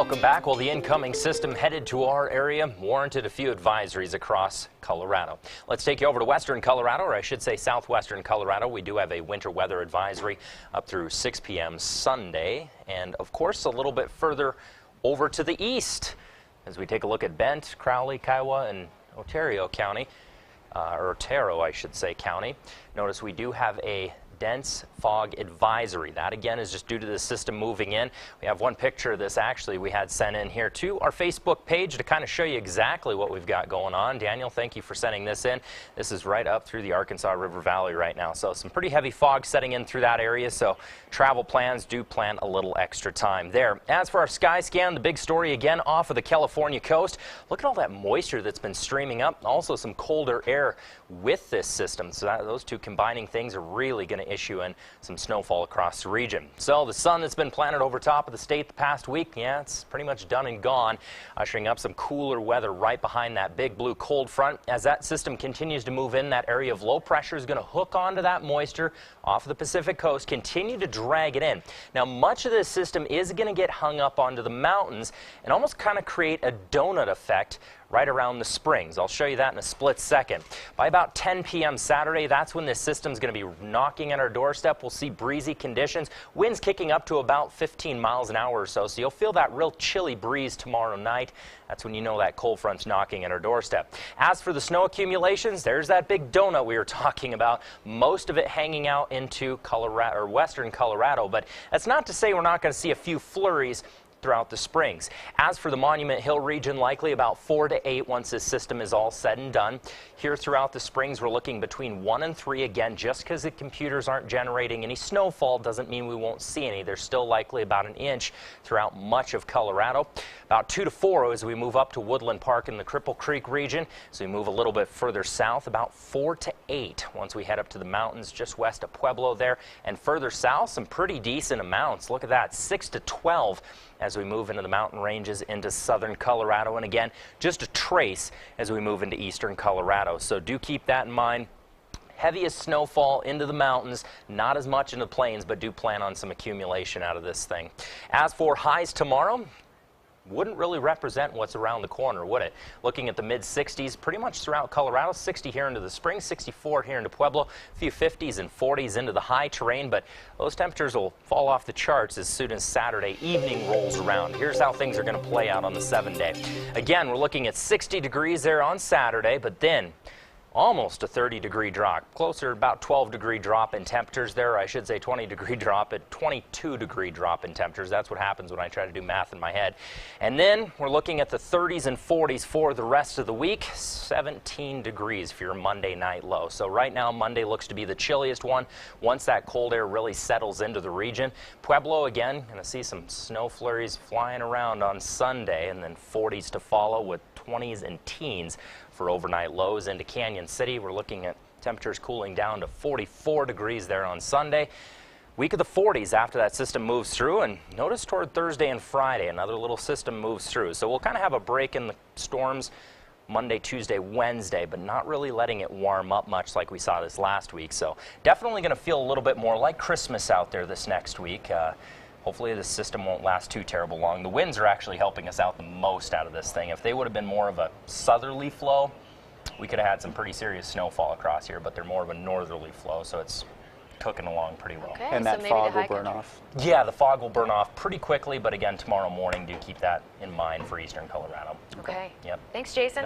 Welcome back. Well, the incoming system headed to our area warranted a few advisories across Colorado. Let's take you over to western Colorado, or I should say southwestern Colorado. We do have a winter weather advisory up through 6 p.m. Sunday, and of course a little bit further over to the east as we take a look at Bent, Crowley, Kiowa, and Otero County, or Otero, I should say, County. Notice we do have a dense fog advisory. That again is just due to the system moving in. We have one picture of this actually we had sent in here to our Facebook page to kind of show you exactly what we've got going on. Daniel, thank you for sending this in. This is right up through the Arkansas River Valley right now. So some pretty heavy fog setting in through that area. So travel plans, do plan a little extra time there. As for our sky scan, the big story again off of the California coast. Look at all that moisture that's been streaming up. Also some colder air with this system. So those two combining things are really going to issue in some snowfall across the region. So the sun that's been planted over top of the state the past week, yeah, it's pretty much done and gone, ushering up some cooler weather right behind that big blue cold front. As that system continues to move in, that area of low pressure is going to hook onto that moisture off of the Pacific coast, continue to drag it in. Now, much of this system is going to get hung up onto the mountains and almost kind of create a donut effect right around the springs. I'll show you that in a split second. By about 10 p.m. Saturday, that's when this system's going to be knocking at our doorstep. We'll see breezy conditions, winds kicking up to about 15 miles an hour or so, so you'll feel that real chilly breeze tomorrow night. That's when you know that cold front's knocking at our doorstep. As for the snow accumulations, there's that big donut we were talking about, most of it hanging out into Colorado, or western Colorado, but that's not to say we're not going to see a few flurries throughout the springs. As for the Monument Hill region, likely about 4 to 8 once this system is all said and done. Here throughout the springs, we're looking between 1 and 3 again. Just because the computers aren't generating any snowfall doesn't mean we won't see any. There's still likely about an inch throughout much of Colorado. About 2 to 4 as we move up to Woodland Park in the Cripple Creek region. So we move a little bit further south, about 4 to 8 once we head up to the mountains just west of Pueblo there. And further south, some pretty decent amounts. Look at that, 6 to 12 as we move into the mountain ranges into southern Colorado. And again, just a trace as we move into eastern Colorado. So do keep that in mind. Heaviest snowfall into the mountains, not as much in the plains, but do plan on some accumulation out of this thing. As for highs tomorrow, wouldn't really represent what's around the corner, would it? Looking at the mid-60s pretty much throughout Colorado, 60 here into the spring, 64 here into Pueblo, a few 50s and 40s into the high terrain, but those temperatures will fall off the charts as soon as Saturday evening rolls around. Here's how things are going to play out on the 7-day. Again, we're looking at 60 degrees there on Saturday, but then almost a 30-degree drop, closer about 12-degree drop in temperatures there. I should say 20-degree drop at 22-degree drop in temperatures. That's what happens when I try to do math in my head. And then we're looking at the 30s and 40s for the rest of the week, 17 degrees for your Monday night low. So right now, Monday looks to be the chilliest one once that cold air really settles into the region. Pueblo, again, going to see some snow flurries flying around on Sunday, and then 40s to follow with 20s and teens for overnight lows. Into Canyon City, we're looking at temperatures cooling down to 44 degrees there on Sunday. Week of the 40s after that system moves through, and notice toward Thursday and Friday another little system moves through. So we'll kind of have a break in the storms Monday, Tuesday, Wednesday, but not really letting it warm up much like we saw this last week. So definitely going to feel a little bit more like Christmas out there this next week. Hopefully this system won't last too terrible long. The winds are actually helping us out the most out of this thing. If they would have been more of a southerly flow, we could have had some pretty serious snowfall across here, but they're more of a northerly flow, so it's cooking along pretty well. Okay, and that fog will burn off? Yeah, the fog will burn off pretty quickly, but again, tomorrow morning, do keep that in mind for eastern Colorado. Okay. Yep. Thanks, Jason.